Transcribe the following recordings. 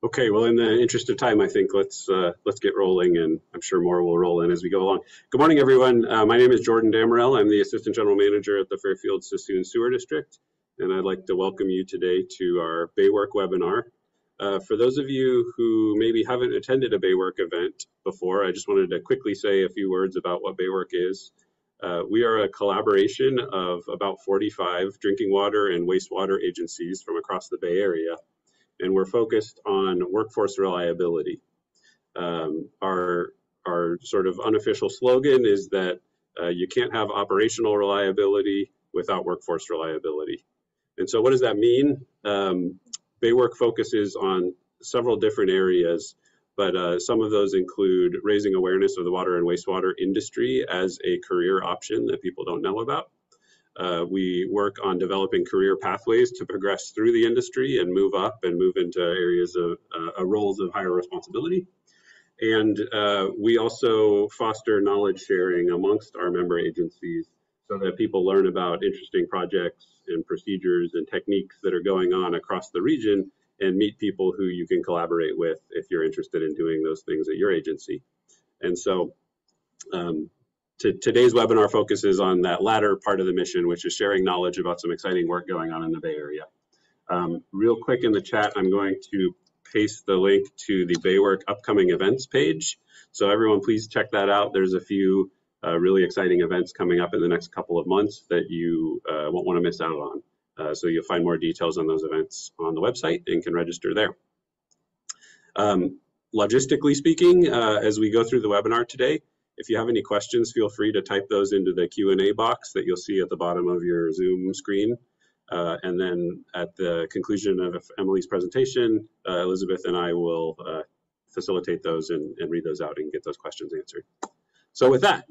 Okay, well, in the interest of time, I think let's get rolling, and I'm sure more will roll in as we go along. Good morning, everyone. My name is Jordan Damerel. I'm the Assistant General Manager at the Fairfield-Sassoon Sewer District, and I'd like to welcome you today to our Baywork webinar. For those of you who maybe haven't attended a Baywork event before, I just wanted to quickly say a few words about what Baywork is. We are a collaboration of about 45 drinking water and wastewater agencies from across the Bay Area, and we're focused on workforce reliability. Our sort of unofficial slogan is that you can't have operational reliability without workforce reliability. And so what does that mean? Baywork focuses on several different areas, but some of those include raising awareness of the water and wastewater industry as a career option that people don't know about. We work on developing career pathways to progress through the industry and move up and move into areas of roles of higher responsibility. And we also foster knowledge sharing amongst our member agencies so that people learn about interesting projects and procedures and techniques that are going on across the region and meet people who you can collaborate with if you're interested in doing those things at your agency. And so today's webinar focuses on that latter part of the mission, which is sharing knowledge about some exciting work going on in the Bay Area. Real quick in the chat, I'm going to paste the link to the Baywork upcoming events page. So everyone, please check that out. There's a few really exciting events coming up in the next couple of months that you won't want to miss out on. So you'll find more details on those events on the website and can register there. Logistically speaking, as we go through the webinar today, if you have any questions, feel free to type those into the Q&A box that you'll see at the bottom of your Zoom screen. And then at the conclusion of Emily's presentation, Elizabeth and I will facilitate those and read those out and get those questions answered. So with that,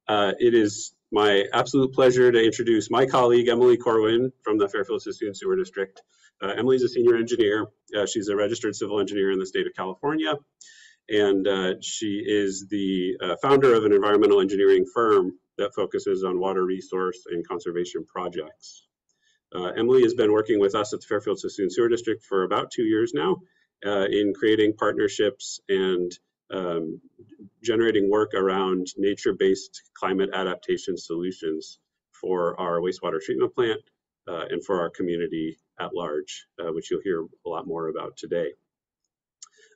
it is my absolute pleasure to introduce my colleague, Emily Corwin from the Fairfield-Sassoon Sewer District. Emily's a senior engineer. She's a registered civil engineer in the state of California. And she is the founder of an environmental engineering firm that focuses on water resource and conservation projects. Emily has been working with us at the Fairfield-Sassoon Sewer District for about 2 years now in creating partnerships and generating work around nature-based climate adaptation solutions for our wastewater treatment plant and for our community at large, which you'll hear a lot more about today.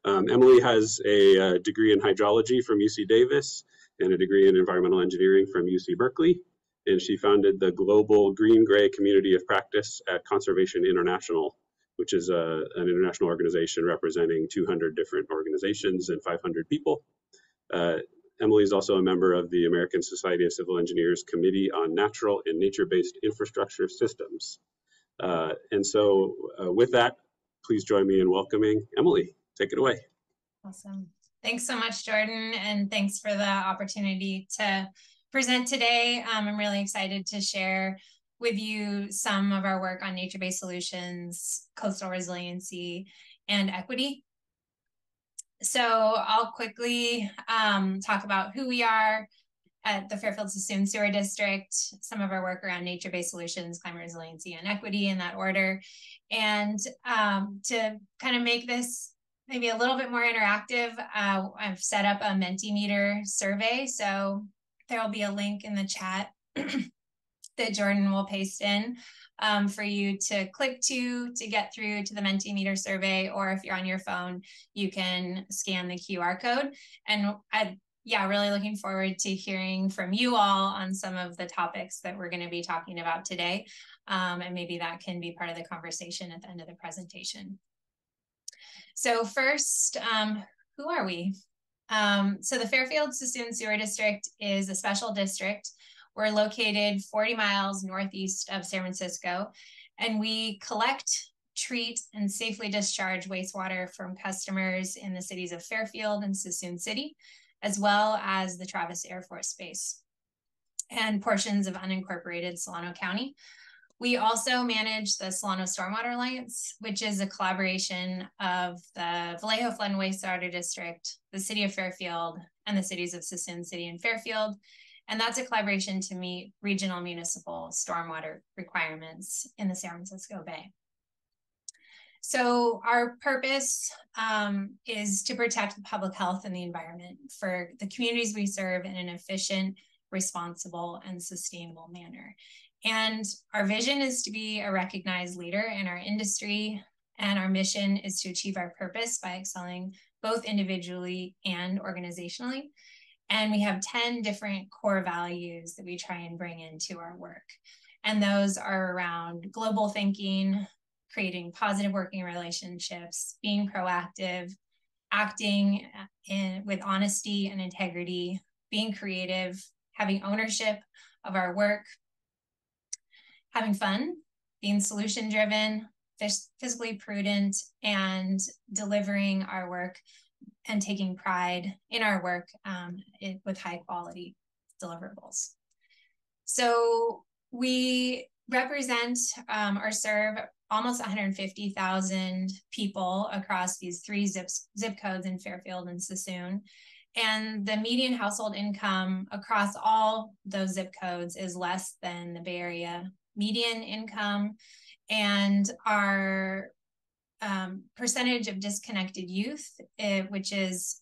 Emily has a degree in hydrology from UC Davis and a degree in environmental engineering from UC Berkeley. And she founded the global green-gray community of practice at Conservation International, which is an international organization representing 200 different organizations and 500 people. Emily is also a member of the American Society of Civil Engineers Committee on Natural and Nature-Based Infrastructure Systems. And so with that, please join me in welcoming Emily. Take it away. Awesome. Thanks so much, Jordan, and thanks for the opportunity to present today. I'm really excited to share with you some of our work on nature-based solutions, coastal resiliency, and equity. So I'll quickly talk about who we are at the Fairfield-Sassoon Sewer District, some of our work around nature-based solutions, climate resiliency, and equity in that order. And to kind of make this maybe a little bit more interactive, I've set up a Mentimeter survey. So there will be a link in the chat that Jordan will paste in for you to click to get through to the Mentimeter survey, or if you're on your phone, you can scan the QR code. And yeah, really looking forward to hearing from you all on some of the topics that we're going to be talking about today. And maybe that can be part of the conversation at the end of the presentation. So first, who are we? So the Fairfield-Sassoon Sewer District is a special district. We're located 40 miles northeast of San Francisco, and we collect, treat, and safely discharge wastewater from customers in the cities of Fairfield and Sassoon City, as well as the Travis Air Force Base and portions of unincorporated Solano County. We also manage the Solano Stormwater Alliance, which is a collaboration of the Vallejo Flood and Wastewater District, the City of Fairfield, and the cities of Sassoon City and Fairfield. And that's a collaboration to meet regional municipal stormwater requirements in the San Francisco Bay. So our purpose is to protect the public health and the environment for the communities we serve in an efficient, responsible, and sustainable manner. And our vision is to be a recognized leader in our industry, and our mission is to achieve our purpose by excelling both individually and organizationally. And we have 10 different core values that we try and bring into our work. And those are around global thinking, creating positive working relationships, being proactive, acting with honesty and integrity, being creative, having ownership of our work, having fun, being solution-driven, physically prudent, and delivering our work and taking pride in our work with high quality deliverables. So we represent or serve almost 150,000 people across these 3 zip codes in Fairfield and Sassoon. And the median household income across all those zip codes is less than the Bay Area median income. And our percentage of disconnected youth, which is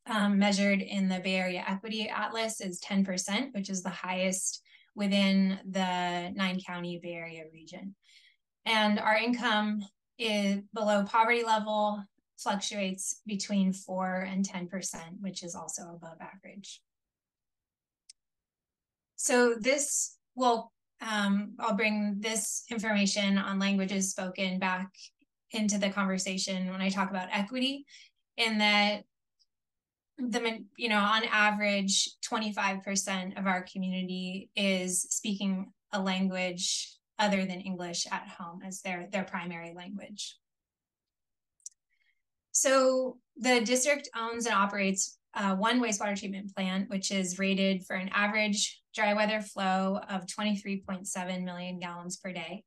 measured in the Bay Area Equity Atlas, is 10%, which is the highest within the 9-county Bay Area region. And our income is below poverty level, fluctuates between 4 and 10%, which is also above average. So this will, I'll bring this information on languages spoken back into the conversation when I talk about equity, in that on average, 25% of our community is speaking a language other than English at home as their primary language. So the district owns and operates one wastewater treatment plant, which is rated for an average dry weather flow of 23.7 million gallons per day.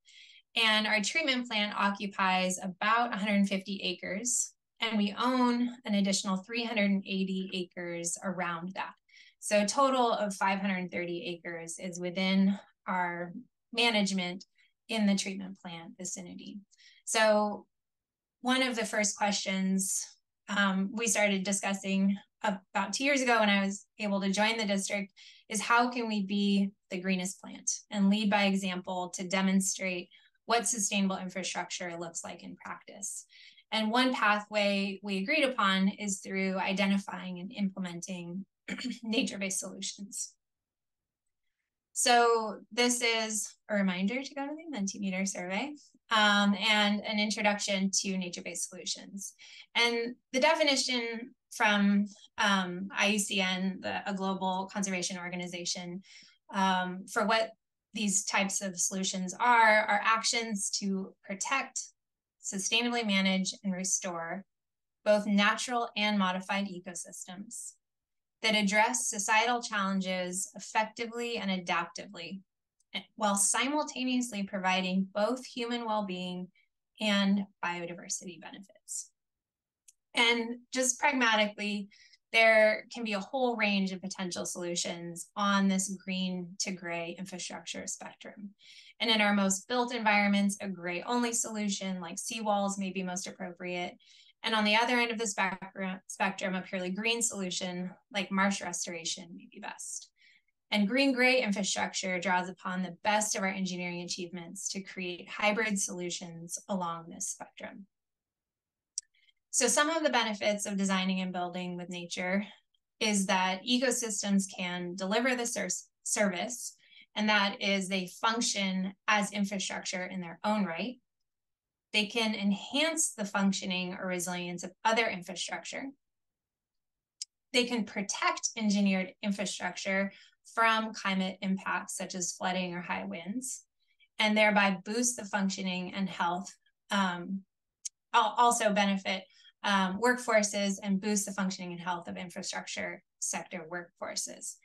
And our treatment plant occupies about 150 acres, and we own an additional 380 acres around that. So a total of 530 acres is within our management in the treatment plant vicinity. So one of the first questions we started discussing about 2 years ago when I was able to join the district is, how can we be the greenest plant and lead by example to demonstrate what sustainable infrastructure looks like in practice? And one pathway we agreed upon is through identifying and implementing nature-based solutions. So this is a reminder to go to the Mentimeter survey and an introduction to nature-based solutions. And the definition from IUCN, a global conservation organization, for what these types of solutions are actions to protect, sustainably manage, and restore both natural and modified ecosystems that address societal challenges effectively and adaptively, while simultaneously providing both human well-being and biodiversity benefits. And just pragmatically, there can be a whole range of potential solutions on this green to gray infrastructure spectrum. And in our most built environments, a gray only solution like seawalls may be most appropriate. And on the other end of the spectrum, a purely green solution like marsh restoration may be best. And green-gray infrastructure draws upon the best of our engineering achievements to create hybrid solutions along this spectrum. So some of the benefits of designing and building with nature is that ecosystems can deliver the service, and that is they function as infrastructure in their own right. They can enhance the functioning or resilience of other infrastructure. They can protect engineered infrastructure from climate impacts such as flooding or high winds, and thereby boost the functioning and health, also benefit workforces and boost the functioning and health of infrastructure sector workforces,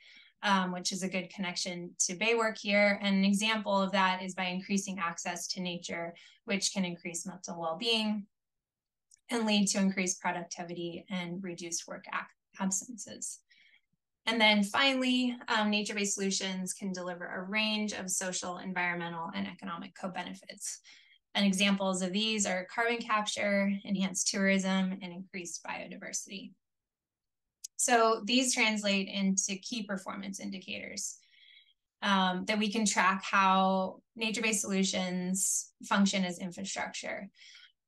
which is a good connection to Bay work here. And an example of that is by increasing access to nature, which can increase mental well-being and lead to increased productivity and reduced work absences. And then finally, nature-based solutions can deliver a range of social, environmental, and economic co-benefits. And examples of these are carbon capture, enhanced tourism, and increased biodiversity. So these translate into key performance indicators that we can track how nature-based solutions function as infrastructure.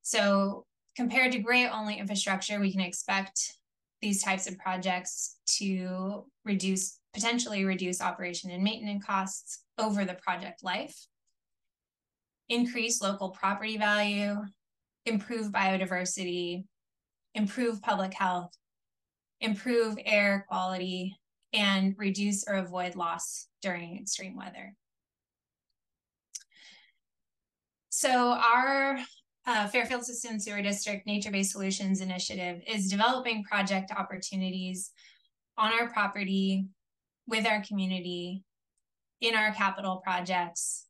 So compared to grant-only infrastructure, we can expect these types of projects to potentially reduce operation and maintenance costs over the project life, increase local property value, improve biodiversity, improve public health, improve air quality, and reduce or avoid loss during extreme weather. So our Fairfield System Sewer District Nature-Based Solutions Initiative is developing project opportunities on our property, with our community, in our capital projects,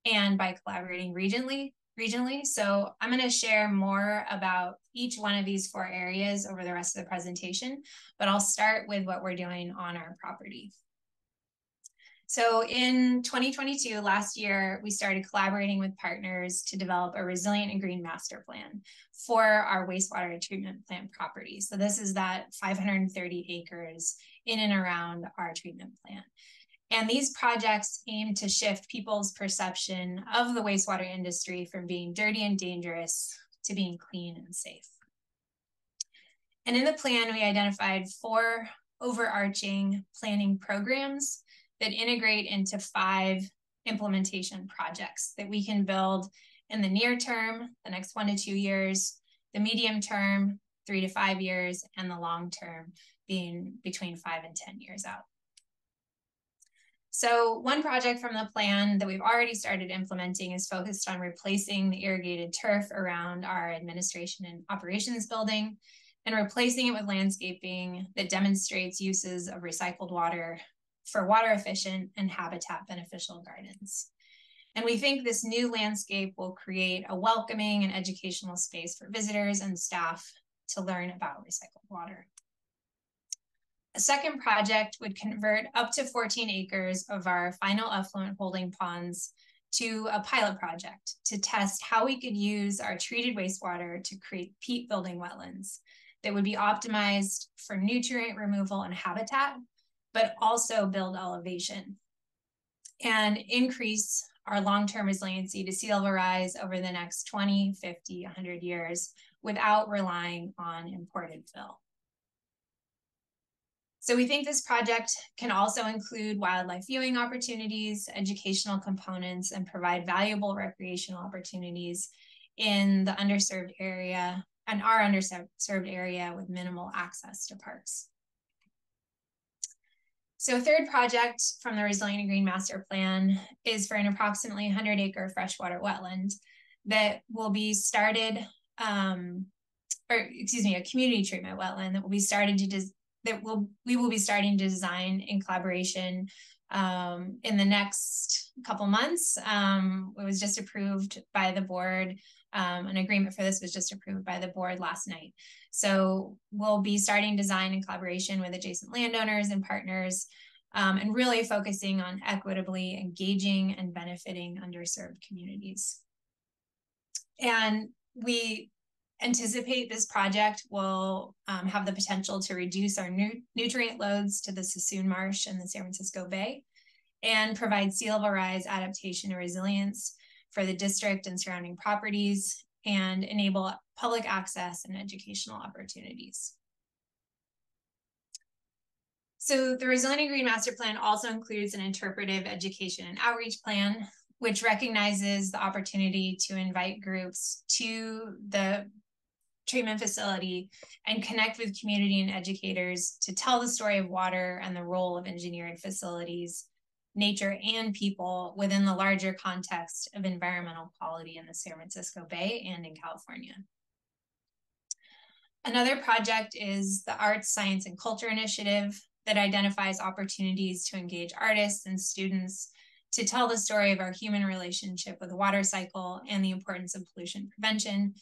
and by collaborating regionally. So I'm going to share more about each one of these 4 areas over the rest of the presentation, but I'll start with what we're doing on our property. So in 2022, last year, we started collaborating with partners to develop a resilient and green master plan for our wastewater treatment plant property. So this is that 530 acres in and around our treatment plant. And these projects aim to shift people's perception of the wastewater industry from being dirty and dangerous to being clean and safe. And in the plan, we identified 4 overarching planning programs that integrate into 5 implementation projects that we can build in the near term, the next 1 to 2 years, the medium term, 3 to 5 years, and the long term being between 5 and 10 years out. So one project from the plan that we've already started implementing is focused on replacing the irrigated turf around our administration and operations building and replacing it with landscaping that demonstrates uses of recycled water for water efficient and habitat beneficial gardens. And we think this new landscape will create a welcoming and educational space for visitors and staff to learn about recycled water. A second project would convert up to 14 acres of our final effluent holding ponds to a pilot project to test how we could use our treated wastewater to create peat building wetlands that would be optimized for nutrient removal and habitat, but also build elevation and increase our long-term resiliency to sea level rise over the next 20, 50, 100 years without relying on imported fill. So we think this project can also include wildlife viewing opportunities, educational components, and provide valuable recreational opportunities in the underserved area and our underserved area with minimal access to parks. So a third project from the Resilient and Green Master Plan is for an approximately 100-acre freshwater wetland that will be started, a community treatment wetland that will be started to we will be starting to design in collaboration in the next couple months. It was just approved by the board. An agreement for this was just approved by the board last night. So we'll be starting design in collaboration with adjacent landowners and partners, and really focusing on equitably engaging and benefiting underserved communities. And we anticipate this project will have the potential to reduce our nutrient loads to the Sassoon Marsh and the San Francisco Bay and provide sea level rise adaptation and resilience for the district and surrounding properties and enable public access and educational opportunities. So the Resilient and Green Master Plan also includes an interpretive education and outreach plan, which recognizes the opportunity to invite groups to the treatment facility and connect with community and educators to tell the story of water and the role of engineered facilities, nature, and people within the larger context of environmental quality in the San Francisco Bay and in California. Another project is the Arts, Science, and Culture Initiative that identifies opportunities to engage artists and students to tell the story of our human relationship with the water cycle and the importance of pollution prevention.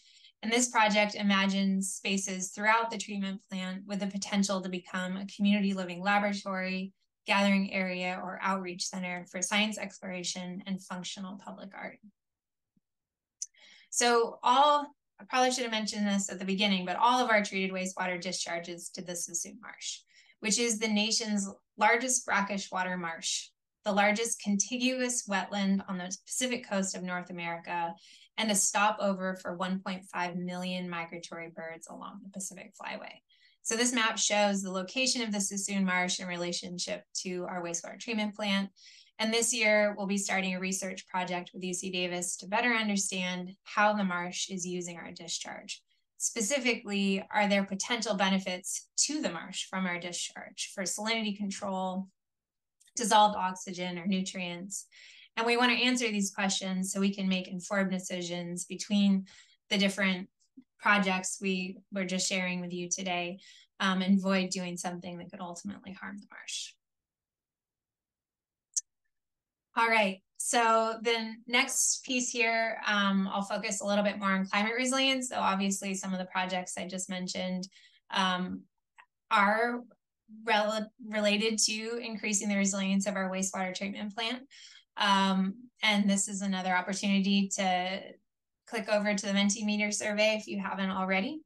And this project imagines spaces throughout the treatment plant with the potential to become a community living laboratory, gathering area, or outreach center for science exploration and functional public art. So I probably should have mentioned this at the beginning, but all of our treated wastewater discharges to the Sassoon Marsh, which is the nation's largest brackish water marsh, the largest contiguous wetland on the Pacific coast of North America, and a stopover for 1.5 million migratory birds along the Pacific Flyway. So this map shows the location of the Sassoon Marsh in relationship to our wastewater treatment plant. And this year, we'll be starting a research project with UC Davis to better understand how the marsh is using our discharge. Specifically, are there potential benefits to the marsh from our discharge for salinity control, dissolved oxygen, or nutrients? And we want to answer these questions so we can make informed decisions between the different projects we're just sharing with you today, and avoid doing something that could ultimately harm the marsh. All right, so the next piece here, I'll focus a little bit more on climate resilience. So obviously some of the projects I just mentioned are related to increasing the resilience of our wastewater treatment plant. And this is another opportunity to click over to the Mentimeter survey if you haven't already.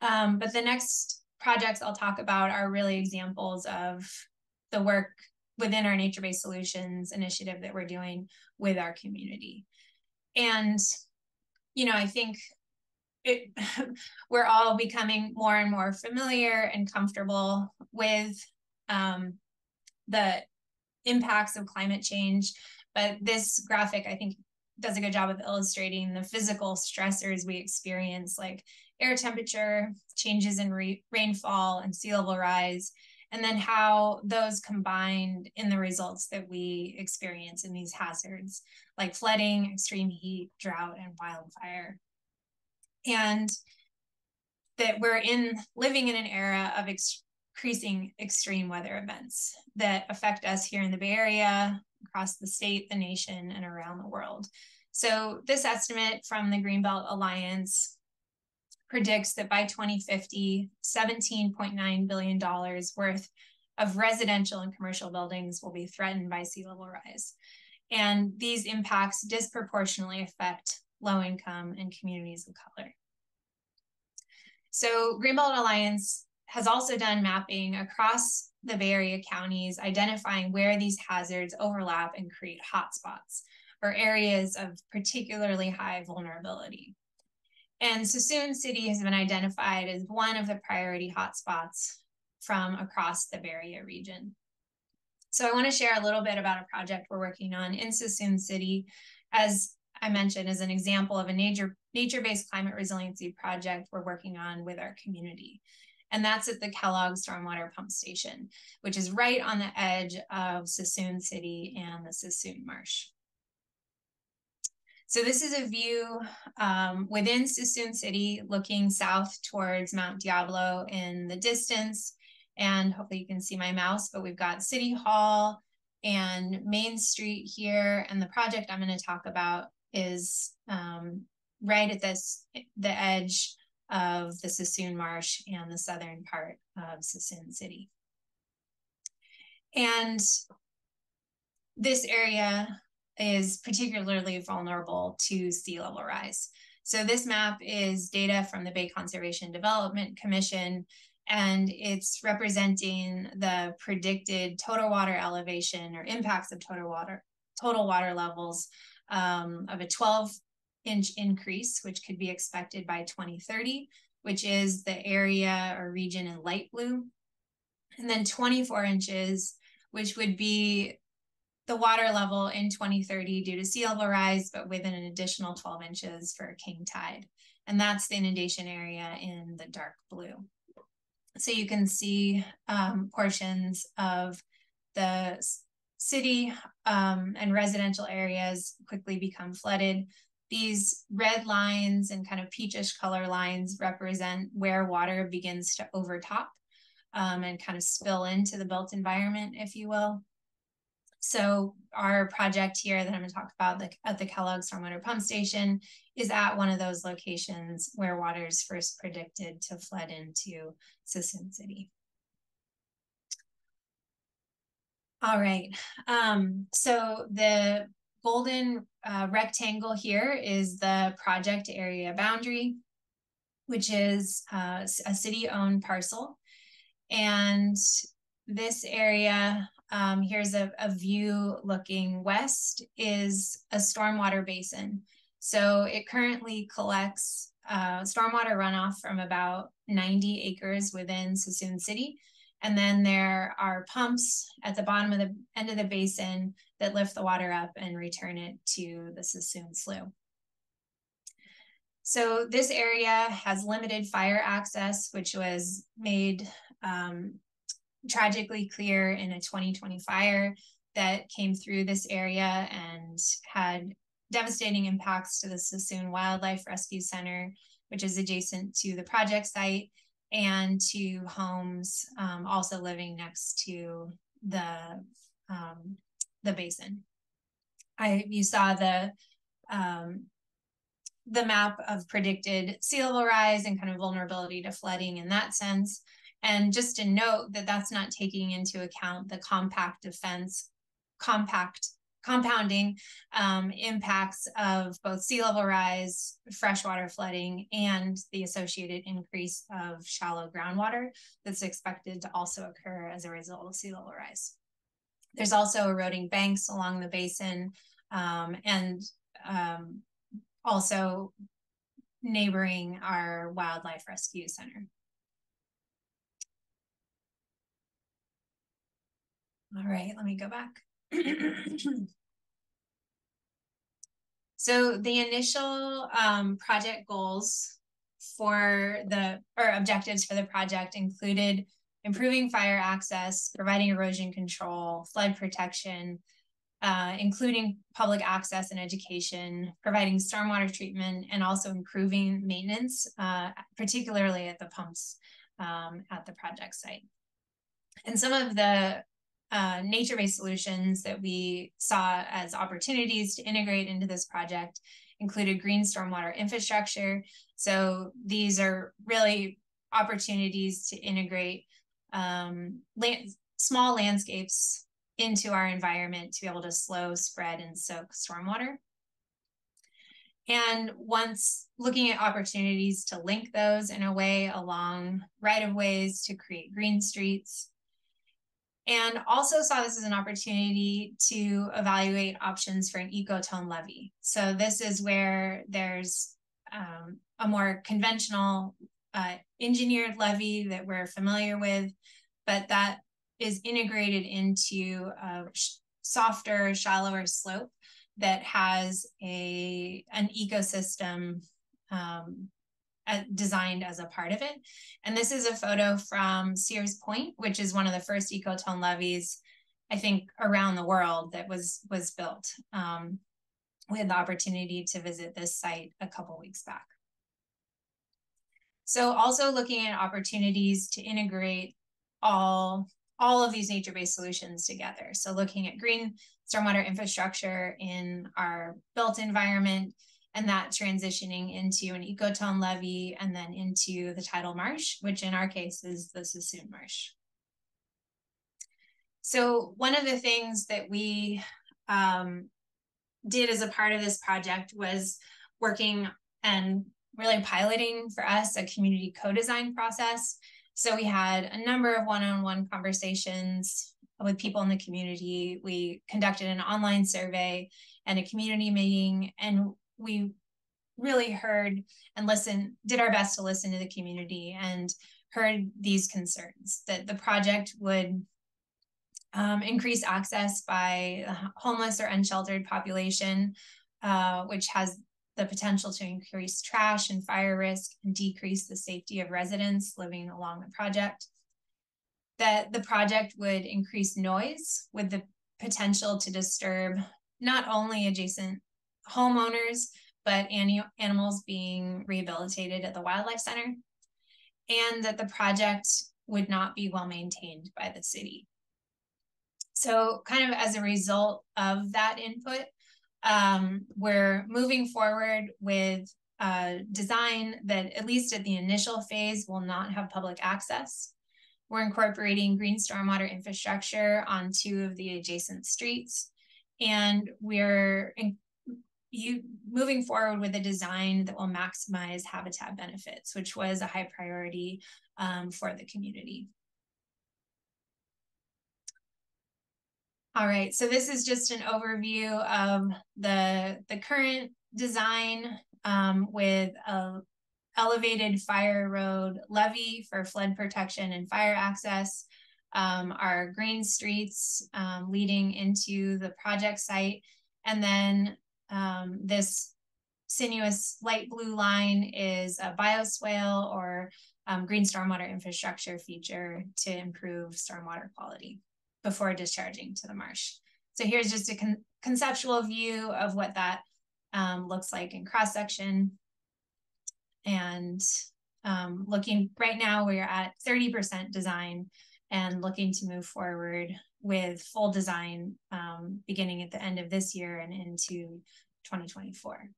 But the next projects I'll talk about are really examples of the work within our nature-based solutions initiative that we're doing with our community. And, you know, I think we're all becoming more and more familiar and comfortable with the impacts of climate change. But this graphic, I think, does a good job of illustrating the physical stressors we experience, like air temperature, changes in rainfall and sea level rise, and then how those combined in the results that we experience in these hazards, like flooding, extreme heat, drought, and wildfire. And that we're living in an era of increasing extreme weather events that affect us here in the Bay Area, across the state, the nation, and around the world. So this estimate from the Greenbelt Alliance predicts that by 2050, $17.9 billion worth of residential and commercial buildings will be threatened by sea level rise. And these impacts disproportionately affect low income and communities of color. So Greenbelt Alliance has also done mapping across the Bay Area counties, identifying where these hazards overlap and create hotspots or areas of particularly high vulnerability. And Sassoon City has been identified as one of the priority hotspots from across the Bay Area region. So I want to share a little bit about a project we're working on in Sassoon City, as I mentioned, as an example of a nature-based climate resiliency project we're working on with our community. And that's at the Kellogg Stormwater Pump Station, which is right on the edge of Sassoon City and the Sassoon Marsh. So this is a view within Sassoon City, looking south towards Mount Diablo in the distance. And hopefully you can see my mouse, but we've got City Hall and Main Street here. And the project I'm going to talk about is right at the edge of the Sassoon Marsh and the southern part of Sassoon City. And this area is particularly vulnerable to sea level rise. So this map is data from the Bay Conservation Development Commission, and it's representing the predicted total water elevation or impacts of total water levels of a 12-inch increase, which could be expected by 2030, which is the area or region in light blue, and then 24 inches, which would be the water level in 2030 due to sea level rise, but within an additional 12 inches for king tide. And that's the inundation area in the dark blue. So you can see portions of the city and residential areas quickly become flooded. These red lines and kind of peachish color lines represent where water begins to overtop and kind of spill into the built environment, if you will. So our project here that I'm going to talk about at the Kellogg Stormwater Pump Station is at one of those locations where water is first predicted to flood into Sassoon City. All right, so the golden rectangle here is the project area boundary, which is a city-owned parcel. And this area, here's a view looking west, is a stormwater basin. So it currently collects stormwater runoff from about 90 acres within Suisun City. And then there are pumps at the bottom of the end of the basin that lift the water up and return it to the Suisun Slough. So this area has limited fire access, which was made tragically clear in a 2020 fire that came through this area and had devastating impacts to the Suisun Wildlife Rescue Center, which is adjacent to the project site, and to homes also living next to the basin. You saw the map of predicted sea level rise and kind of vulnerability to flooding in that sense. And just to note that that's not taking into account the compounding impacts of both sea level rise, freshwater flooding, and the associated increase of shallow groundwater that's expected to also occur as a result of sea level rise. There's also eroding banks along the basin and also neighboring our Wildlife Rescue Center. All right, let me go back. So the initial project goals or objectives for the project included improving fire access, providing erosion control, flood protection, including public access and education, providing stormwater treatment, and also improving maintenance, particularly at the pumps at the project site. And some of the nature-based solutions that we saw as opportunities to integrate into this project included green stormwater infrastructure. So these are really opportunities to integrate small landscapes into our environment to be able to slow, spread, and soak stormwater. And once looking at opportunities to link those in a way along right-of-ways to create green streets, and also saw this as an opportunity to evaluate options for an ecotone levee. So this is where there's a more conventional engineered levee that we're familiar with, but that is integrated into a softer, shallower slope that has an ecosystem designed as a part of it. And this is a photo from Sears Point, which is one of the first ecotone levees, I think, around the world that was built. We had the opportunity to visit this site a couple weeks back. So also looking at opportunities to integrate all of these nature-based solutions together. So looking at green stormwater infrastructure in our built environment, and that transitioning into an ecotone levee and then into the tidal marsh, which in our case is the Suisun Marsh. So one of the things that we did as a part of this project was working and really piloting for us a community co-design process. So we had a number of one-on-one conversations with people in the community. We conducted an online survey and a community meeting, and we really heard and did our best to listen to the community and heard these concerns that the project would increase access by homeless or unsheltered population, which has the potential to increase trash and fire risk and decrease the safety of residents living along the project. That the project would increase noise with the potential to disturb not only adjacent homeowners, but animals being rehabilitated at the wildlife center, and that the project would not be well maintained by the city. So kind of as a result of that input, we're moving forward with a design that, at least at the initial phase, will not have public access. We're incorporating green stormwater infrastructure on 2 of the adjacent streets, And we're moving forward with a design that will maximize habitat benefits, which was a high priority for the community. All right, so this is just an overview of the current design with a elevated fire road levee for flood protection and fire access, our green streets leading into the project site, and then this sinuous light blue line is a bioswale or green stormwater infrastructure feature to improve stormwater quality before discharging to the marsh. So here's just a conceptual view of what that looks like in cross-section. And looking right now, we're at 30% design and looking to move forward with full design beginning at the end of this year and into 2024.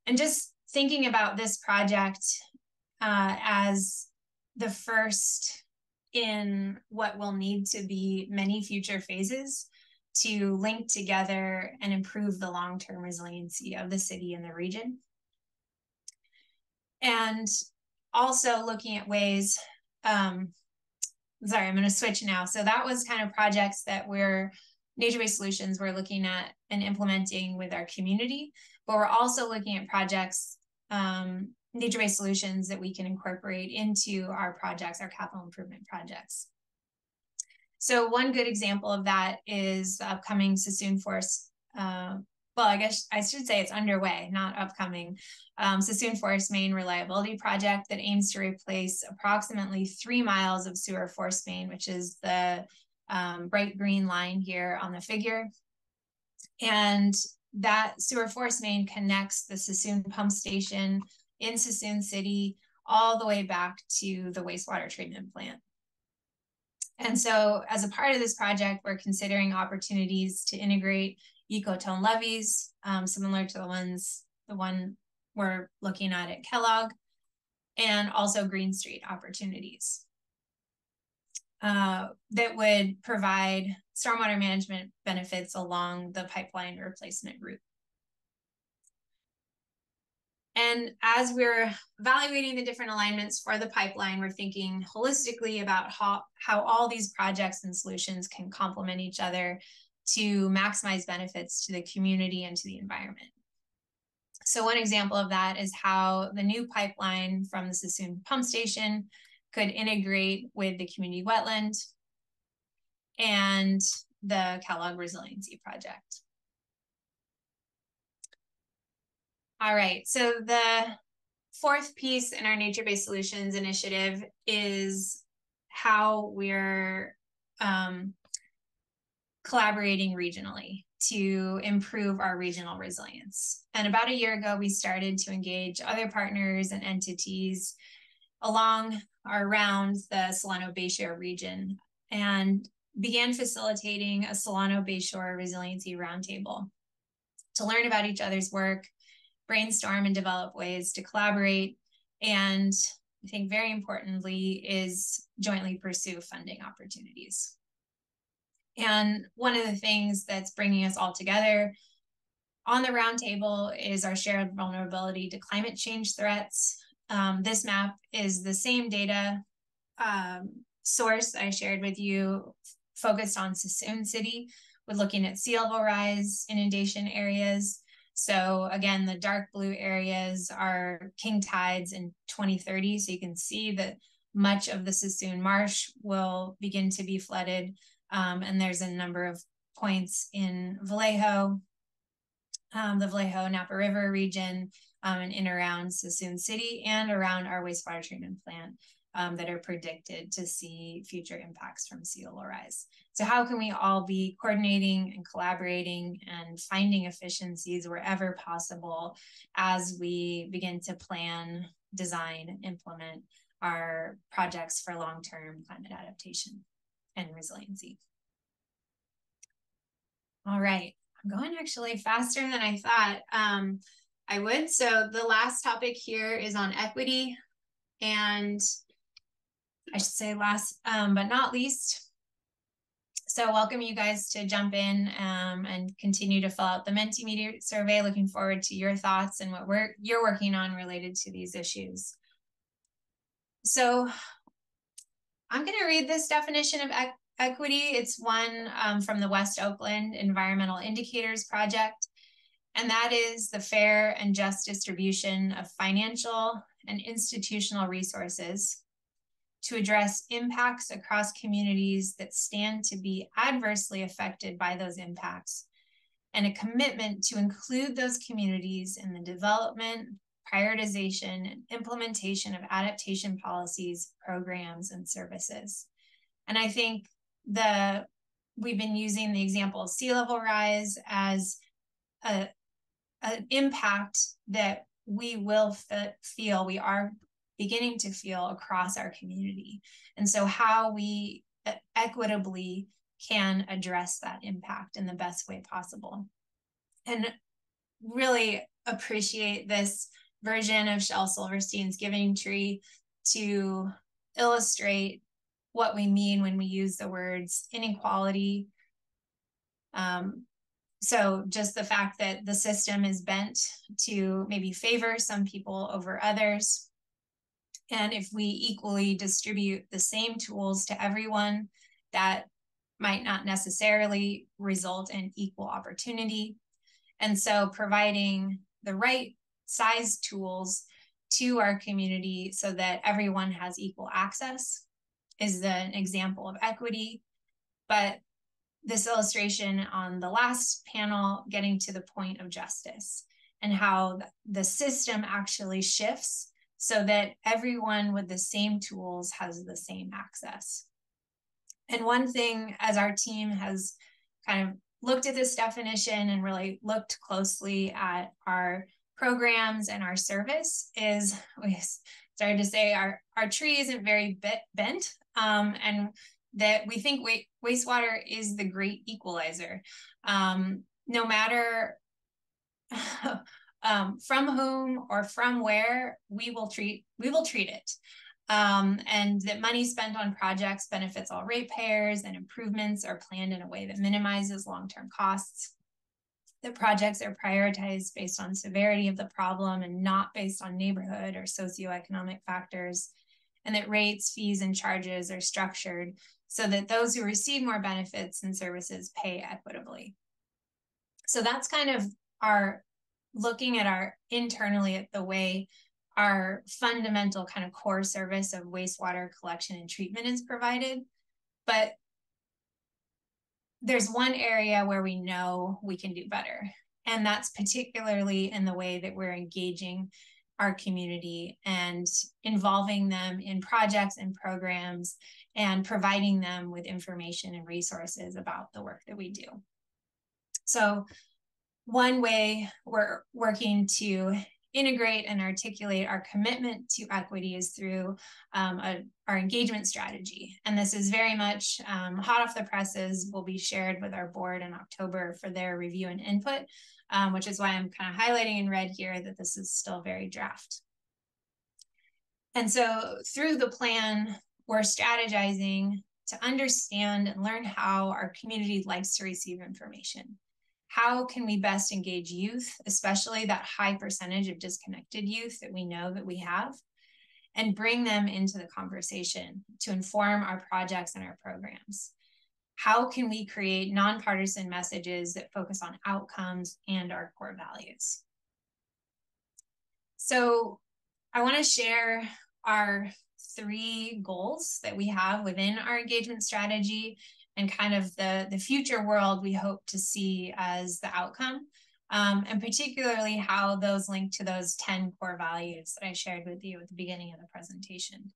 And just thinking about this project as the first in what will need to be many future phases to link together and improve the long-term resiliency of the city and the region. And also looking at ways, sorry, I'm going to switch now. So that was kind of projects that nature-based solutions we're looking at and implementing with our community, but we're also looking at projects, nature-based solutions that we can incorporate into our projects, our capital improvement projects. So one good example of that is the upcoming Sassoon Forest, well, I guess I should say it's underway, not upcoming, Sassoon Forest Main Reliability Project that aims to replace approximately 3 miles of sewer force main, which is the bright green line here on the figure. And that sewer force main connects the Sassoon pump station in Sassoon City all the way back to the wastewater treatment plant. And so as a part of this project, we're considering opportunities to integrate ecotone levees, similar to the one we're looking at Kellogg, and also Green Street opportunities that would provide stormwater management benefits along the pipeline replacement route. And as we're evaluating the different alignments for the pipeline, we're thinking holistically about how all these projects and solutions can complement each other to maximize benefits to the community and to the environment. So one example of that is how the new pipeline from the Sassoon pump station could integrate with the community wetland and the Kellogg Resiliency Project. All right, so the fourth piece in our nature-based solutions initiative is how we're collaborating regionally to improve our regional resilience. And about a year ago, we started to engage other partners and entities along or around the Solano Bayshore region and began facilitating a Solano Bayshore Resiliency Roundtable to learn about each other's work, brainstorm and develop ways to collaborate, and I think very importantly is jointly pursue funding opportunities. And one of the things that's bringing us all together on the roundtable is our shared vulnerability to climate change threats. This map is the same data source I shared with you, focused on Sassoon City, with looking at sea level rise, inundation areas. So again, the dark blue areas are king tides in 2030. So you can see that much of the Sassoon Marsh will begin to be flooded. And there's a number of points in Vallejo, the Vallejo-Napa River region, and in around Sassoon City and around our wastewater treatment plant that are predicted to see future impacts from sea level rise. So how can we all be coordinating and collaborating and finding efficiencies wherever possible as we begin to plan, design, implement our projects for long-term climate adaptation and resiliency? All right, I'm going actually faster than I thought I would. So the last topic here is on equity, and I should say last but not least, So welcome you guys to jump in and continue to fill out the Mentimeter survey. Looking forward to your thoughts and what you're working on related to these issues. So I'm going to read this definition of equity. It's one from the West Oakland Environmental Indicators Project, and that is the fair and just distribution of financial and institutional resources to address impacts across communities that stand to be adversely affected by those impacts, and a commitment to include those communities in the development, prioritization, and implementation of adaptation policies, programs, and services. And I think we've been using the example of sea level rise as an impact that we will feel, we are beginning to feel across our community. And so how we equitably can address that impact in the best way possible. And really appreciate this version of Shel Silverstein's Giving Tree to illustrate what we mean when we use the words inequality. So just the fact that the system is bent to maybe favor some people over others. And if we equally distribute the same tools to everyone, that might not necessarily result in equal opportunity. And so providing the right size tools to our community so that everyone has equal access is an example of equity. But this illustration on the last panel, getting to the point of justice and how the system actually shifts so that everyone with the same tools has the same access. And one thing, as our team has kind of looked at this definition and really looked closely at our programs and our service, is we started to say our tree isn't very bent, and that we think wastewater is the great equalizer. No matter from whom or from where, we will treat it. And that money spent on projects benefits all ratepayers, and improvements are planned in a way that minimizes long-term costs. That projects are prioritized based on severity of the problem and not based on neighborhood or socioeconomic factors. And that rates, fees, and charges are structured so that those who receive more benefits and services pay equitably. So that's kind of our looking at our internally at the way our fundamental kind of core service of wastewater collection and treatment is provided. But there's one area where we know we can do better. And that's particularly in the way that we're engaging our community and involving them in projects and programs and providing them with information and resources about the work that we do. So one way we're working to integrate and articulate our commitment to equity is through our engagement strategy. And this is very much hot off the presses, will be shared with our board in October for their review and input, which is why I'm kind of highlighting in red here that this is still very draft. And so through the plan, we're strategizing to understand and learn how our community likes to receive information. How can we best engage youth, especially that high percentage of disconnected youth that we know that we have, and bring them into the conversation to inform our projects and our programs? How can we create nonpartisan messages that focus on outcomes and our core values? So I want to share our 3 goals that we have within our engagement strategy and kind of the future world we hope to see as the outcome, and particularly how those link to those 10 core values that I shared with you at the beginning of the presentation.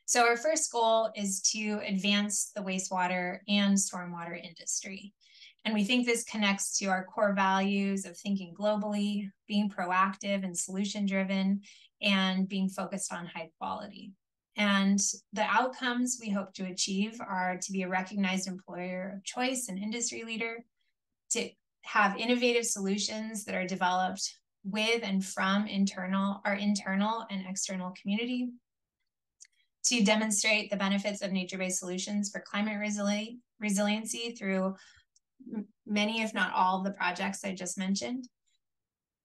So our first goal is to advance the wastewater and stormwater industry. And we think this connects to our core values of thinking globally, being proactive and solution-driven, and being focused on high quality. And the outcomes we hope to achieve are to be a recognized employer of choice and industry leader, to have innovative solutions that are developed with and from our internal and external community, to demonstrate the benefits of nature-based solutions for climate resiliency through many, if not all, of the projects I just mentioned,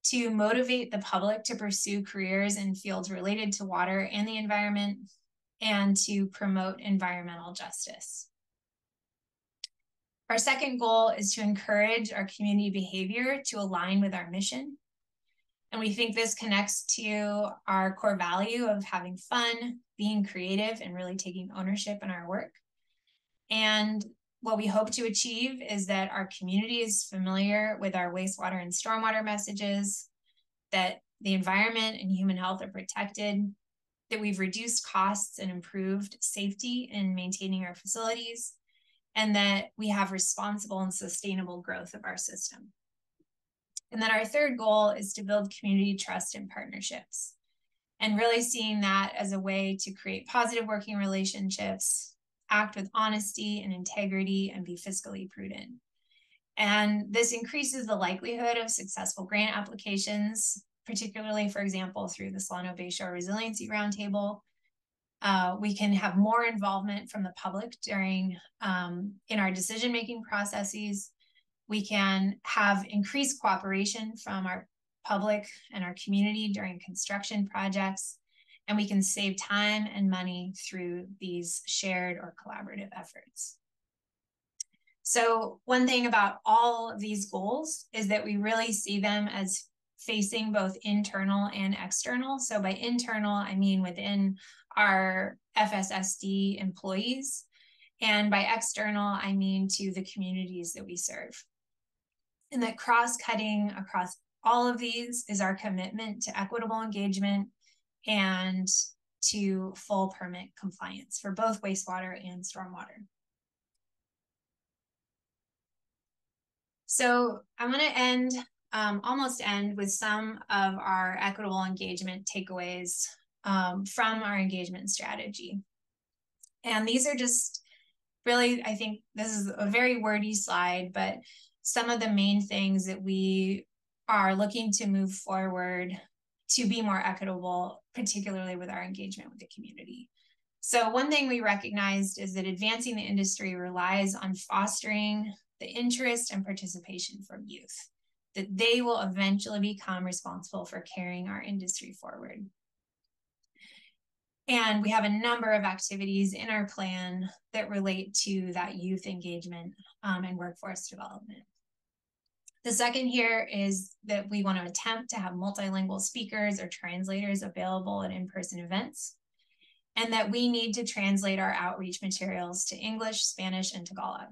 to motivate the public to pursue careers in fields related to water and the environment, and to promote environmental justice. Our second goal is to encourage our community behavior to align with our mission. And we think this connects to our core value of having fun, being creative, and really taking ownership in our work. And what we hope to achieve is that our community is familiar with our wastewater and stormwater messages, that the environment and human health are protected, that we've reduced costs and improved safety in maintaining our facilities, and that we have responsible and sustainable growth of our system. And then our third goal is to build community trust and partnerships, and really seeing that as a way to create positive working relationships, act with honesty and integrity, and be fiscally prudent. And this increases the likelihood of successful grant applications, particularly, for example, through the Solano Bayshore Resiliency Roundtable. We can have more involvement from the public during in our decision-making processes. We can have increased cooperation from our public and our community during construction projects, and we can save time and money through these shared or collaborative efforts. So one thing about all of these goals is that we really see them as facing both internal and external. So by internal, I mean within our FSSD employees, and by external, I mean to the communities that we serve. And that cross-cutting across all of these is our commitment to equitable engagement and to full permit compliance for both wastewater and stormwater. So I'm going to end, almost end with some of our equitable engagement takeaways from our engagement strategy. And these are just really, I think this is a very wordy slide, but some of the main things that we are looking to move forward to be more equitable, particularly with our engagement with the community. So one thing we recognized is that advancing the industry relies on fostering the interest and participation from youth, that they will eventually become responsible for carrying our industry forward. And we have a number of activities in our plan that relate to that youth engagement and workforce development. The second here is that we want to attempt to have multilingual speakers or translators available at in-person events, and that we need to translate our outreach materials to English, Spanish, and Tagalog.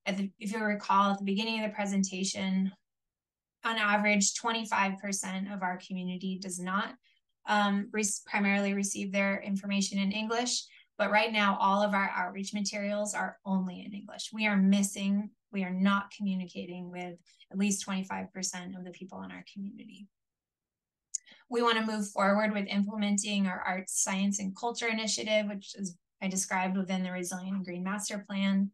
If you recall at the beginning of the presentation, on average, 25% of our community does not primarily receive their information in English, but right now all of our outreach materials are only in English. We are not communicating with at least 25% of the people in our community. We want to move forward with implementing our Arts, Science, and Culture initiative, which is I described within the Resilient and Green Master Plan.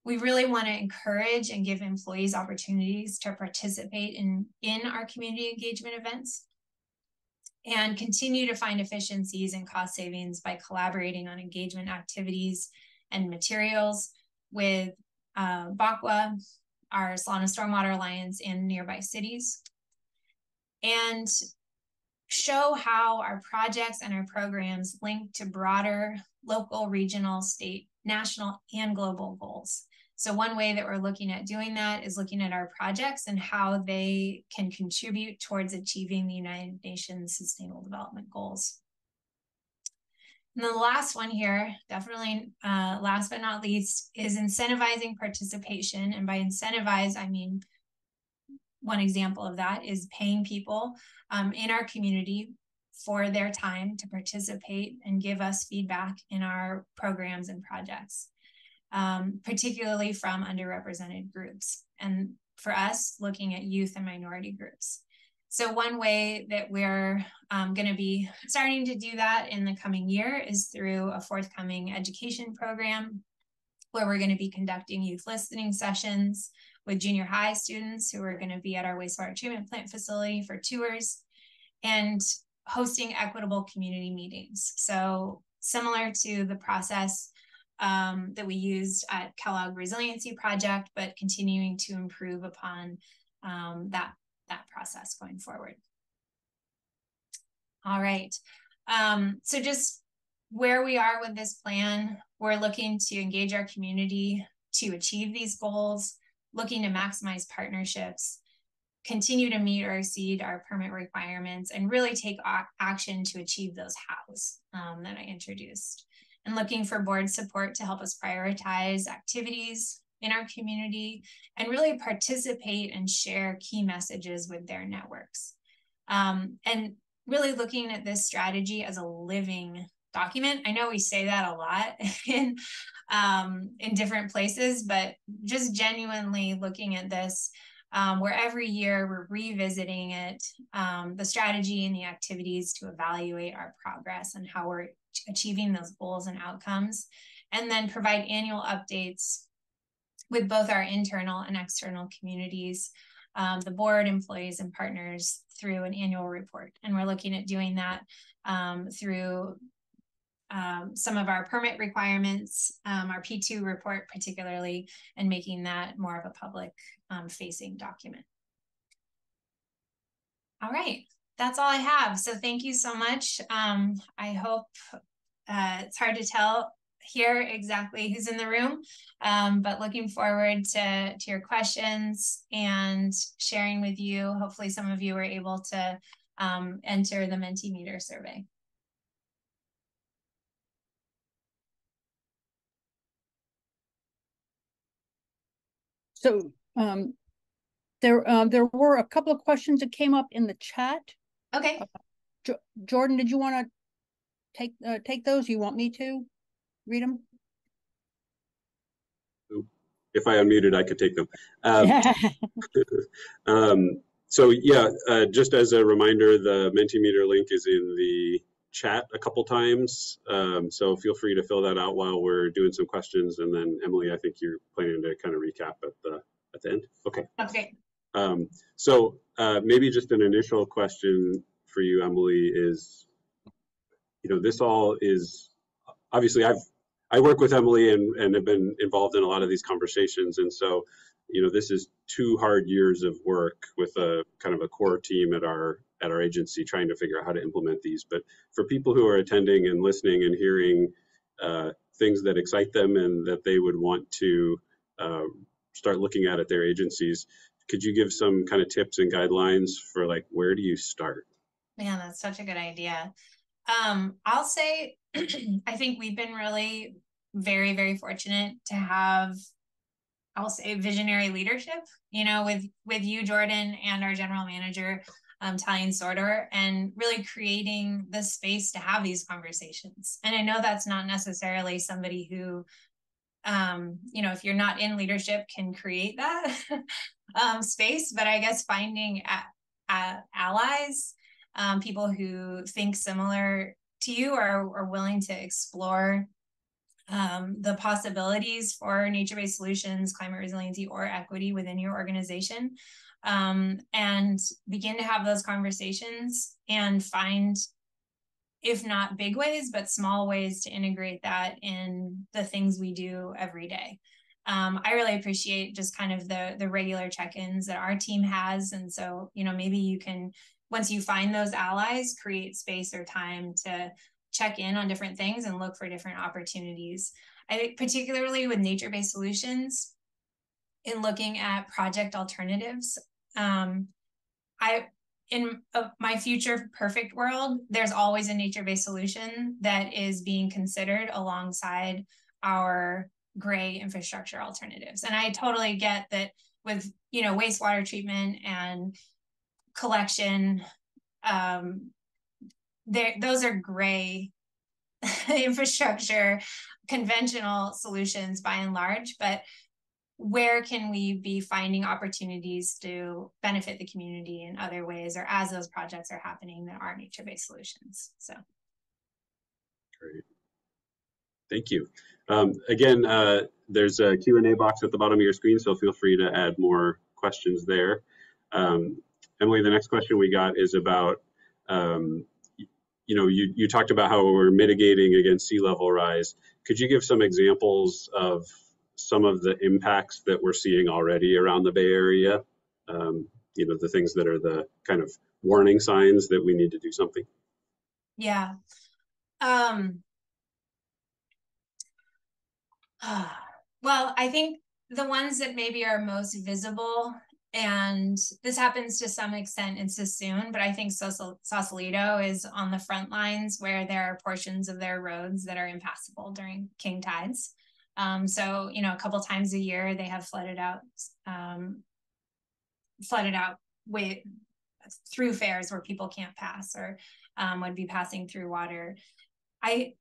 We really want to encourage and give employees opportunities to participate in our community engagement events, and continue to find efficiencies and cost savings by collaborating on engagement activities and materials with BACWA, our Solano Stormwater Alliance, and nearby cities, and show how our projects and our programs link to broader local, regional, state, national, and global goals. So one way that we're looking at doing that is looking at our projects and how they can contribute towards achieving the United Nations Sustainable Development Goals. And the last one here, definitely last but not least, is incentivizing participation. And by incentivize, I mean, one example of that is paying people in our community for their time to participate and give us feedback in our programs and projects, particularly from underrepresented groups. And for us, looking at youth and minority groups. So one way that we're going to be starting to do that in the coming year is through a forthcoming education program where we're going to be conducting youth listening sessions with junior high students who are going to be at our wastewater treatment plant facility for tours, and hosting equitable community meetings. So similar to the process that we used at Kellogg Resiliency Project, but continuing to improve upon that process going forward. All right. So just where we are with this plan, we're looking to engage our community to achieve these goals, looking to maximize partnerships, continue to meet or exceed our permit requirements, and really take action to achieve those hows that I introduced. And looking for board support to help us prioritize activities in our community and really participate and share key messages with their networks. And really looking at this strategy as a living document. I know we say that a lot in different places, but just genuinely looking at this where every year we're revisiting it, the strategy and the activities to evaluate our progress and how we're achieving those goals and outcomes, and then provide annual updates with both our internal and external communities, the board, employees, and partners through an annual report. And we're looking at doing that through some of our permit requirements, our P2 report particularly, and making that more of a public facing document. All right, that's all I have. So thank you so much. I hope it's hard to tell here exactly who's in the room, but looking forward to your questions and sharing with you. Hopefully some of you were able to enter the Mentimeter survey. So there were a couple of questions that came up in the chat. Okay. Jordan, did you want to take those? You want me to read them? If I unmuted, I could take them. So yeah, just as a reminder, the Mentimeter link is in the chat a couple times. So feel free to fill that out while we're doing some questions. And then Emily, I think you're planning to kind of recap at the end. Okay. Okay. So maybe just an initial question for you, Emily, is, this all is, obviously I work with Emily and have been involved in a lot of these conversations. And so, this is 2 hard years of work with a kind of a core team at our agency trying to figure out how to implement these. But for people who are attending and listening and hearing things that excite them and that they would want to start looking at their agencies, could you give some kind of tips and guidelines for like, where do you start? Man, that's such a good idea. I'll say, I think we've been really very, very fortunate to have, I'll say, visionary leadership, with you, Jordan, and our general manager, Talian Sordor, and really creating the space to have these conversations. And I know that's not necessarily somebody who, if you're not in leadership, can create that space, but I guess finding allies, people who think similar to you are willing to explore the possibilities for nature-based solutions, climate resiliency, or equity within your organization, and begin to have those conversations and find, if not big ways, but small ways to integrate that in the things we do every day. I really appreciate just kind of the regular check-ins that our team has. And so, maybe you can, once you find those allies, create space or time to check in on different things and look for different opportunities. I think particularly with nature-based solutions, in looking at project alternatives, in my future perfect world, there's always a nature-based solution that is being considered alongside our gray infrastructure alternatives. And I totally get that with, wastewater treatment and collection, those are gray infrastructure, conventional solutions by and large, but where can we be finding opportunities to benefit the community in other ways, or as those projects are happening that are nature-based solutions? So. Great. Thank you. Again, there's a Q&A box at the bottom of your screen, so feel free to add more questions there. Emily, the next question we got is about, you know, you talked about how we're mitigating against sea level rise. Could you give some examples of some of the impacts that we're seeing already around the Bay Area? You know, the things that are the kind of warning signs that we need to do something. Yeah. Well, I think the ones that maybe are most visible, and this happens to some extent in Sassoon, but I think Sausalito is on the front lines where there are portions of their roads that are impassable during king tides. So, you know, a couple times a year they have flooded out way through fairs where people can't pass or would be passing through water.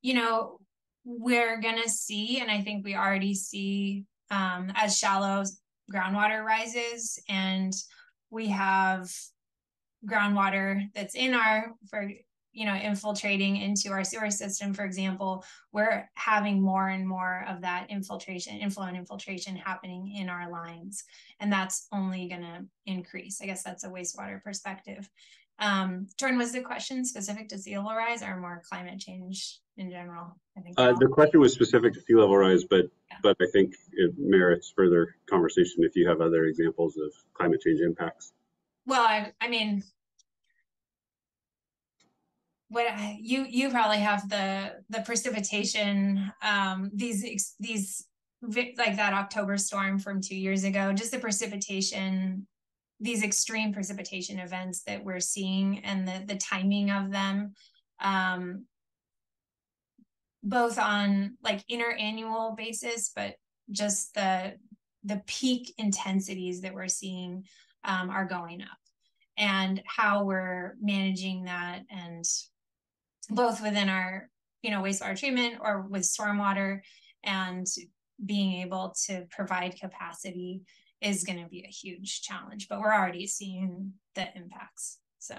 You know, we're gonna see, and I think we already see, as shallow groundwater rises and we have groundwater that's in our, you know, infiltrating into our sewer system, for example, we're having more and more of that inflow and infiltration happening in our lines. And that's only gonna increase. I guess that's a wastewater perspective. Jordan, was the question specific to sea level rise or more climate change in general? I think the question was specific to sea level rise, but I think it merits further conversation if you have other examples of climate change impacts. Well, I mean, what you probably have the precipitation, these like that October storm from 2 years ago, just the precipitation, these extreme precipitation events that we're seeing and the timing of them, both on like interannual basis, but just the peak intensities that we're seeing are going up, and how we're managing that, and both within our, you know, wastewater treatment or with stormwater, and being able to provide capacity is going to be a huge challenge, but we're already seeing the impacts. So,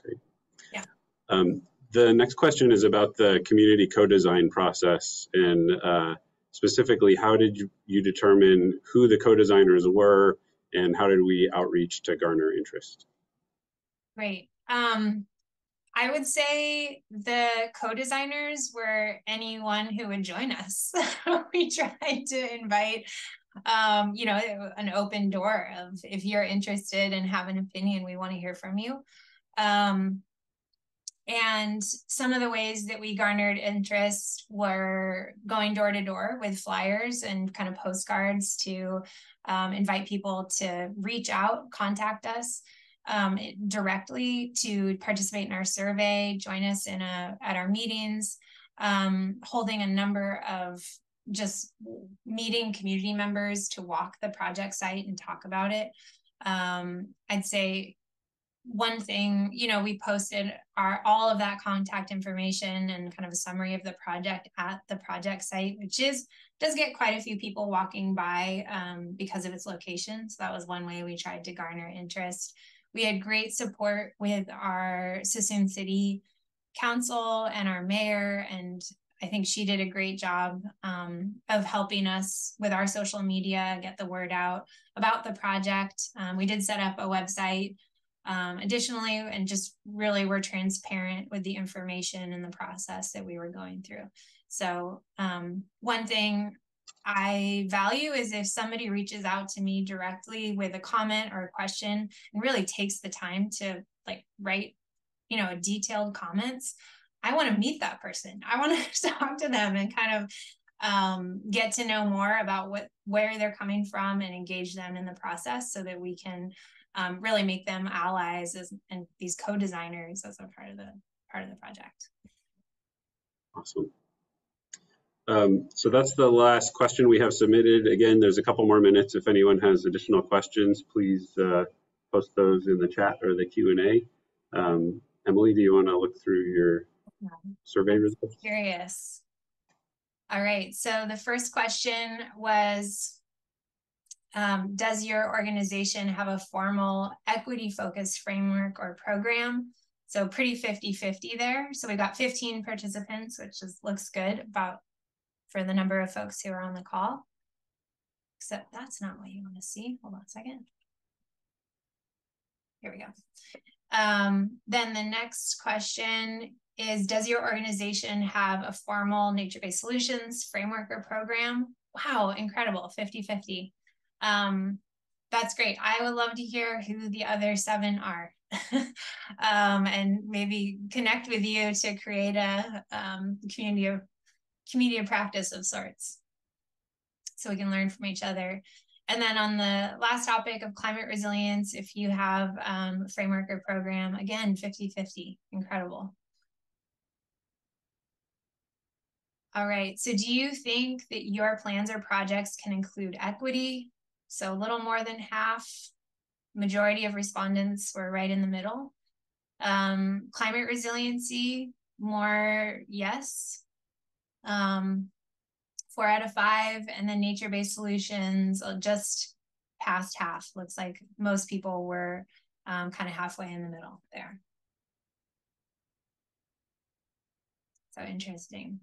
great. Yeah. The next question is about the community co-design process, and specifically, how did you determine who the co-designers were, and how did we outreach to garner interest? Great. I would say the co-designers were anyone who would join us. We tried to invite, you know, an open door of, if you're interested and have an opinion, we want to hear from you. And some of the ways that we garnered interest were going door to door with flyers and kind of postcards to invite people to reach out, contact us directly to participate in our survey, join us at our meetings, holding a number of just meeting community members to walk the project site and talk about it. I'd say one thing, you know, we posted all of that contact information and kind of a summary of the project at the project site, which does get quite a few people walking by because of its location. So that was one way we tried to garner interest. We had great support with our Sassoon City Council and our mayor, and I think she did a great job of helping us with our social media, get the word out about the project. We did set up a website additionally, and just really were transparent with the information and the process that we were going through. So one thing I value is if somebody reaches out to me directly with a comment or a question and really takes the time to like write, you know, detailed comments. I want to meet that person. I want to talk to them and kind of get to know more about where they're coming from and engage them in the process so that we can really make them allies and these co-designers as a part of the project. Awesome. So that's the last question we have submitted. Again, there's a couple more minutes. If anyone has additional questions, please post those in the chat or the Q&A. Emily, do you want to look through your survey results? Curious. All right, so the first question was, does your organization have a formal equity-focused framework or program? So pretty 50-50 there. So we got 15 participants, which looks good about for the number of folks who are on the call. Except that's not what you want to see. Hold on a second. Here we go. Then the next question is, does your organization have a formal nature-based solutions framework or program? Wow, incredible, 50-50. That's great. I would love to hear who the other 7 are. And maybe connect with you to create a community of practice of sorts, so we can learn from each other. And then on the last topic of climate resilience, if you have a framework or program, again, 50-50, incredible. All right, so do you think that your plans or projects can include equity? So a little more than half, majority of respondents were right in the middle. Climate resiliency, more yes. 4 out of 5, and then nature-based solutions, just past half. Looks like most people were kind of halfway in the middle there. So interesting.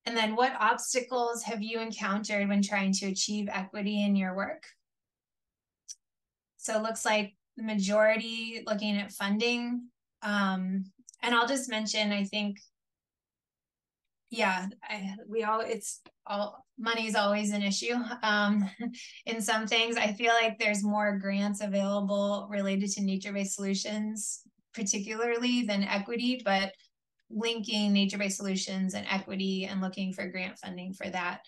And then what obstacles have you encountered when trying to achieve equity in your work? So it looks like the majority looking at funding. And I'll just mention, I think, yeah, money is always an issue. In some things, I feel like there's more grants available related to nature-based solutions, particularly than equity, but linking nature-based solutions and equity and looking for grant funding for that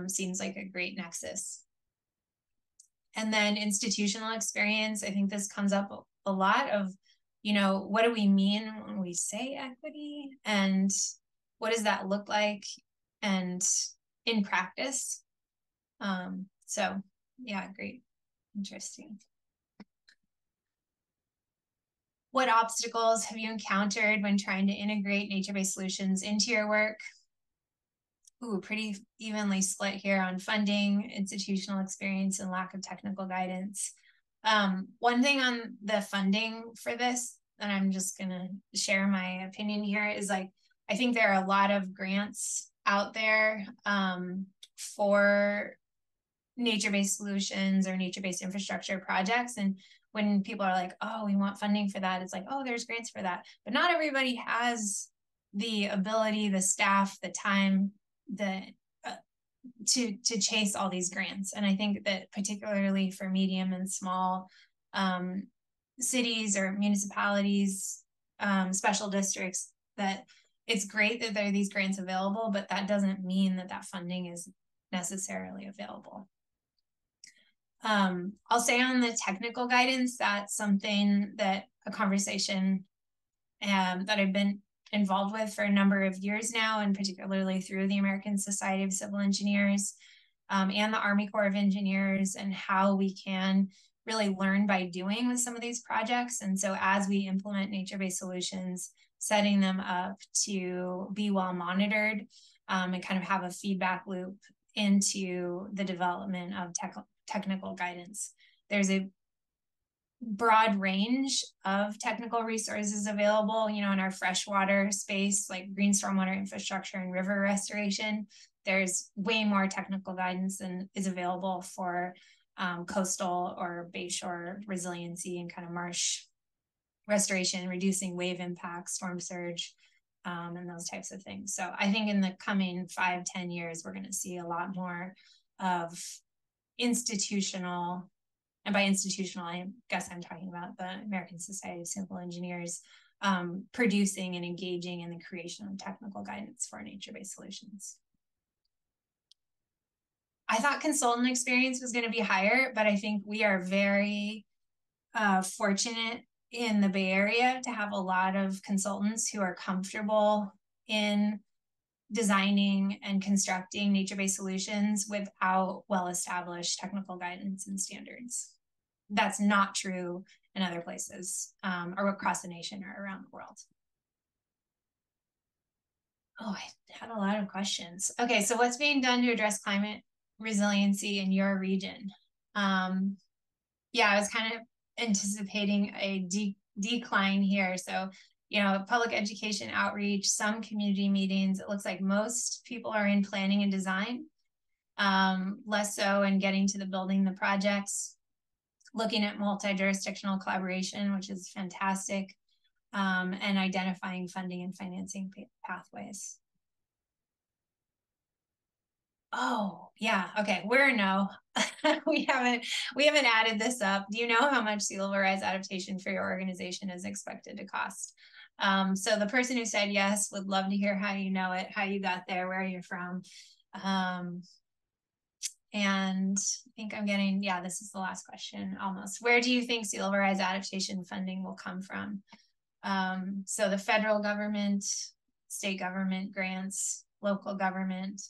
seems like a great nexus. And then institutional experience, I think this comes up a lot of, what do we mean when we say equity, and what does that look like and in practice? So yeah, great, interesting. What obstacles have you encountered when trying to integrate nature-based solutions into your work? Ooh, pretty evenly split here on funding, institutional experience, and lack of technical guidance. One thing on the funding for this, and I'm just gonna share my opinion here, is like, I think there are a lot of grants out there for nature-based solutions or nature-based infrastructure projects. And when people are like, oh, we want funding for that, it's like, oh, there's grants for that. But not everybody has the ability, the staff, the time, to chase all these grants. And I think that particularly for medium and small cities or municipalities, special districts, that it's great that there are these grants available, but that doesn't mean that that funding is necessarily available. I'll say on the technical guidance, that's something that a conversation that I've been involved with for a number of years now, and particularly through the American Society of Civil Engineers and the Army Corps of Engineers, and how we can really learn by doing with some of these projects. And so as we implement nature-based solutions, setting them up to be well monitored and kind of have a feedback loop into the development of technical guidance. There's a broad range of technical resources available, in our freshwater space, like green stormwater infrastructure and river restoration. There's way more technical guidance than is available for coastal or bayshore resiliency and kind of marsh restoration, reducing wave impact, storm surge, and those types of things. So I think in the coming 5-10 years, we're going to see a lot more of institutional, and by institutional, I guess I'm talking about the American Society of Civil Engineers, producing and engaging in the creation of technical guidance for nature-based solutions. I thought consultant experience was going to be higher, but I think we are very fortunate in the Bay Area to have a lot of consultants who are comfortable in designing and constructing nature-based solutions without well-established technical guidance and standards. That's not true in other places or across the nation or around the world. Oh, I had a lot of questions. Okay, so what's being done to address climate resiliency in your region? Yeah, I was kind of anticipating a decline here. So, public education outreach, some community meetings. It looks like most people are in planning and design, less so in getting to the building the projects. looking at multi-jurisdictional collaboration, which is fantastic, and identifying funding and financing pathways. Oh, yeah. Okay. We're a no. we haven't added this up. Do you know how much sea level rise adaptation for your organization is expected to cost? So the person who said yes would love to hear how you know it, how you got there, where you're from. And I think I'm getting, yeah, this is the last question almost. Where do you think sea level rise adaptation funding will come from? So the federal government, state government grants, local government,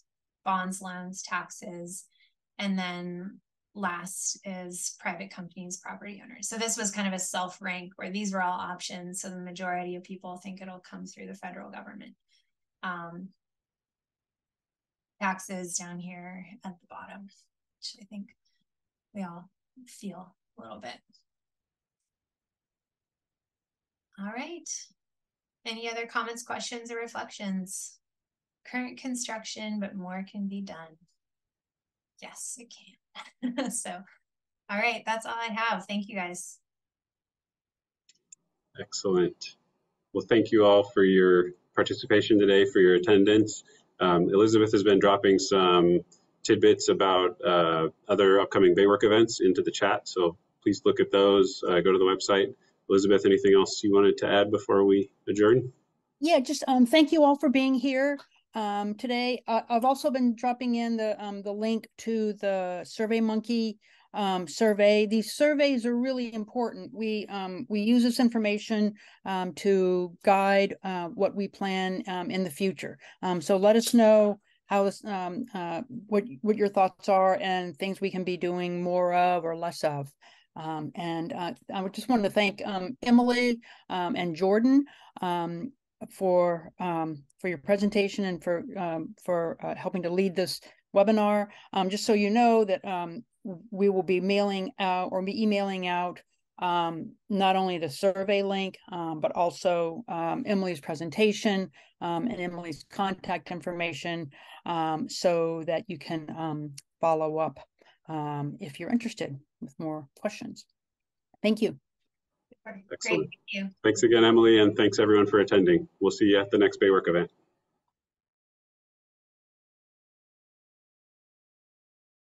bonds, loans, taxes, and then last is private companies, property owners. So this was kind of a self-rank where these were all options. So the majority of people think it'll come through the federal government. Taxes down here at the bottom, which I think we all feel a little bit. All right. Any other comments, questions, or reflections? Current construction, but more can be done. Yes, it can. So, all right, that's all I have. Thank you guys. Excellent. Well, thank you all for your participation today, for your attendance. Elizabeth has been dropping some tidbits about other upcoming Baywork events into the chat, so please look at those, go to the website. Elizabeth, anything else you wanted to add before we adjourn? Yeah, just thank you all for being here today. I've also been dropping in the link to the SurveyMonkey survey. These surveys are really important. We use this information to guide what we plan in the future. So let us know how this, what your thoughts are and things we can be doing more of or less of. And I would just want to thank Emily and Jordan for your presentation and for helping to lead this webinar. Just so you know that we will be mailing out or be emailing out not only the survey link, but also Emily's presentation and Emily's contact information so that you can follow up if you're interested with more questions. Thank you. Excellent. Great, thank you. Thanks again, Emily, and thanks everyone for attending. We'll see you at the next Baywork event.